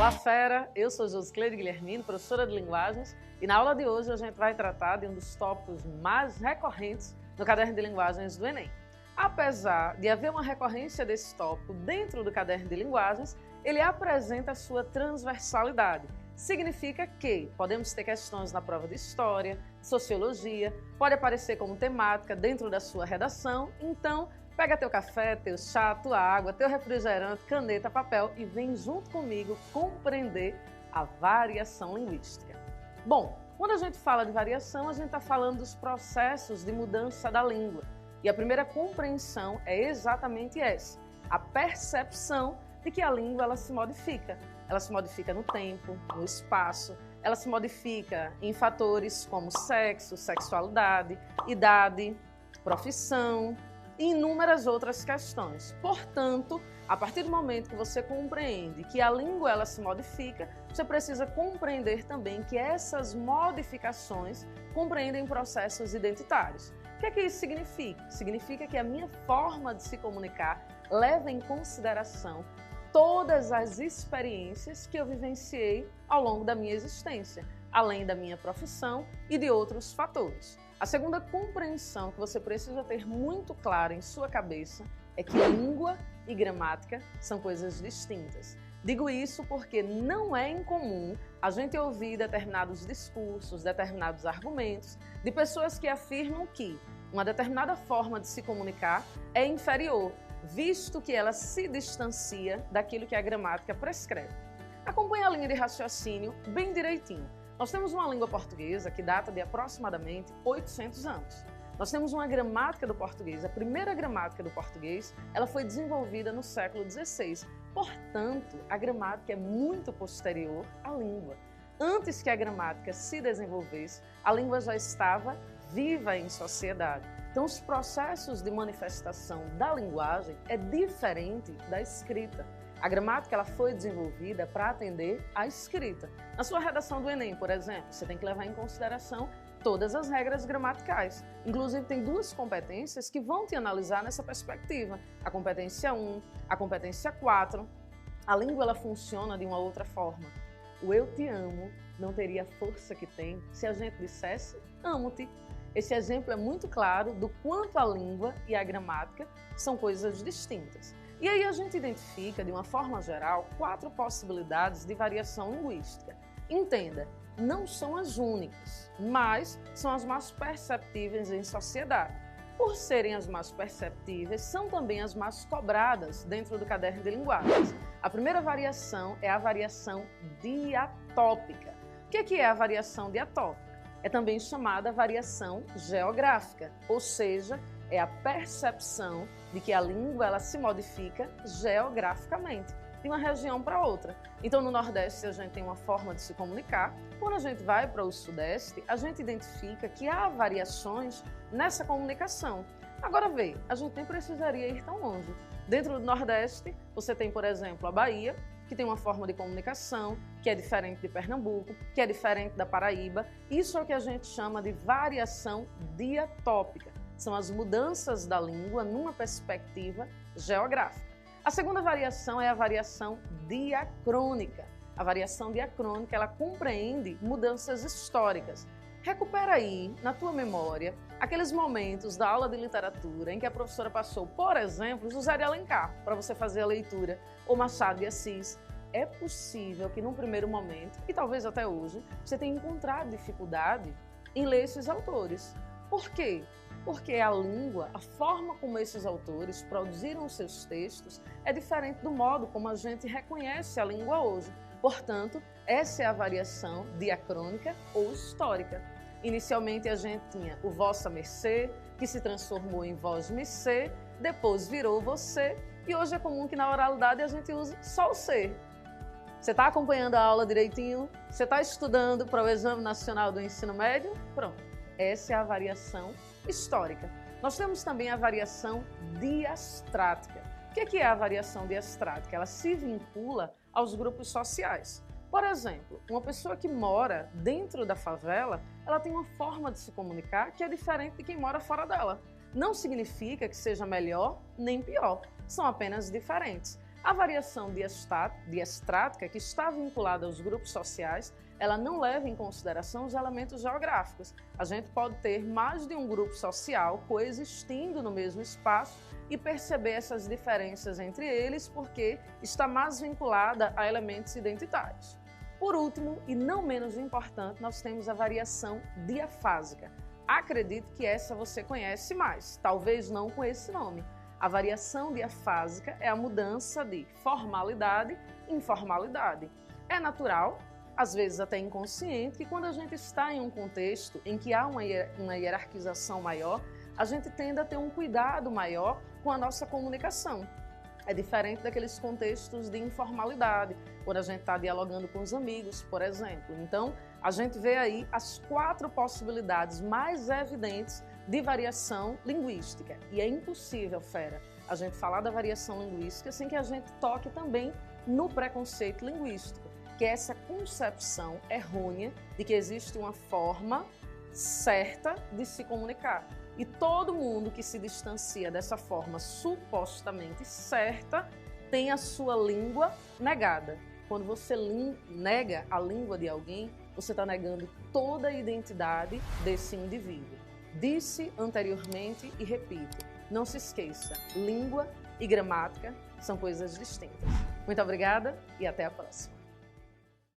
Fala fera, eu sou Josicleide Guilhermino, professora de linguagens, e na aula de hoje a gente vai tratar de um dos tópicos mais recorrentes no caderno de linguagens do Enem. Apesar de haver uma recorrência desse tópico dentro do caderno de linguagens, ele apresenta a sua transversalidade. Significa que podemos ter questões na prova de história, sociologia, pode aparecer como temática dentro da sua redação, então pega teu café, teu chá, tua água, teu refrigerante, caneta, papel e vem junto comigo compreender a variação linguística. Bom, quando a gente fala de variação, a gente está falando dos processos de mudança da língua. E a primeira compreensão é exatamente essa, a percepção de que a língua ela se modifica. Ela se modifica no tempo, no espaço, ela se modifica em fatores como sexo, sexualidade, idade, profissão e inúmeras outras questões. Portanto, a partir do momento que você compreende que a língua ela se modifica, você precisa compreender também que essas modificações compreendem processos identitários. O que é que isso significa? Significa que a minha forma de se comunicar leva em consideração todas as experiências que eu vivenciei ao longo da minha existência, além da minha profissão e de outros fatores. A segunda compreensão que você precisa ter muito clara em sua cabeça é que língua e gramática são coisas distintas. Digo isso porque não é incomum a gente ouvir determinados discursos, determinados argumentos de pessoas que afirmam que uma determinada forma de se comunicar é inferior, visto que ela se distancia daquilo que a gramática prescreve. Acompanhe a linha de raciocínio bem direitinho. Nós temos uma língua portuguesa que data de aproximadamente 800 anos. Nós temos uma gramática do português, a primeira gramática do português, ela foi desenvolvida no século XVI. Portanto, a gramática é muito posterior à língua. Antes que a gramática se desenvolvesse, a língua já estava viva em sociedade. Então, os processos de manifestação da linguagem é diferente da escrita. A gramática ela foi desenvolvida para atender à escrita. Na sua redação do Enem, por exemplo, você tem que levar em consideração todas as regras gramaticais. Inclusive, tem duas competências que vão te analisar nessa perspectiva. A competência 1, a competência 4. A língua ela funciona de uma outra forma. O eu te amo não teria a força que tem se a gente dissesse amo-te. Esse exemplo é muito claro do quanto a língua e a gramática são coisas distintas. E aí a gente identifica, de uma forma geral, 4 possibilidades de variação linguística. Entenda, não são as únicas, mas são as mais perceptíveis em sociedade. Por serem as mais perceptíveis, são também as mais cobradas dentro do caderno de linguagens. A primeira variação é a variação diatópica. O que é a variação diatópica? É também chamada variação geográfica, ou seja, é a percepção de que a língua ela se modifica geograficamente, de uma região para outra. Então, no Nordeste, a gente tem uma forma de se comunicar. Quando a gente vai para o Sudeste, a gente identifica que há variações nessa comunicação. Agora, vê, a gente nem precisaria ir tão longe. Dentro do Nordeste, você tem, por exemplo, a Bahia, que tem uma forma de comunicação que é diferente de Pernambuco, que é diferente da Paraíba. Isso é o que a gente chama de variação diatópica. São as mudanças da língua numa perspectiva geográfica. A segunda variação é a variação diacrônica. A variação diacrônica, ela compreende mudanças históricas. Recupera aí, na tua memória, aqueles momentos da aula de literatura em que a professora passou, por exemplo, José de Alencar, para você fazer a leitura, ou Machado de Assis. É possível que num primeiro momento, e talvez até hoje, você tenha encontrado dificuldade em ler esses autores. Por quê? Porque a língua, a forma como esses autores produziram seus textos é diferente do modo como a gente reconhece a língua hoje. Portanto, essa é a variação diacrônica ou histórica. Inicialmente a gente tinha o vossa mercê, que se transformou em vós mercê, depois virou você e hoje é comum que na oralidade a gente use só o ser. Você está acompanhando a aula direitinho? Você está estudando para o Exame Nacional do Ensino Médio? Pronto. Essa é a variação histórica. Nós temos também a variação diastrática. O que é a variação diastrática? Ela se vincula aos grupos sociais. Por exemplo, uma pessoa que mora dentro da favela, ela tem uma forma de se comunicar que é diferente de quem mora fora dela. Não significa que seja melhor nem pior, são apenas diferentes. A variação diestrática, que está vinculada aos grupos sociais, ela não leva em consideração os elementos geográficos. A gente pode ter mais de um grupo social coexistindo no mesmo espaço e perceber essas diferenças entre eles porque está mais vinculada a elementos identitários. Por último, e não menos importante, nós temos a variação diafásica. Acredito que essa você conhece mais, talvez não com esse nome. A variação diafásica é a mudança de formalidade e informalidade. É natural, às vezes até inconsciente, que quando a gente está em um contexto em que há uma hierarquização maior, a gente tende a ter um cuidado maior com a nossa comunicação. É diferente daqueles contextos de informalidade, quando a gente está dialogando com os amigos, por exemplo. Então, a gente vê aí as 4 possibilidades mais evidentes de variação linguística. E é impossível, fera, a gente falar da variação linguística sem que a gente toque também no preconceito linguístico, que é essa concepção errônea de que existe uma forma certa de se comunicar. E todo mundo que se distancia dessa forma supostamente certa tem a sua língua negada. Quando você nega a língua de alguém, você está negando toda a identidade desse indivíduo. Disse anteriormente e repito, não se esqueça, língua e gramática são coisas distintas. Muito obrigada e até a próxima.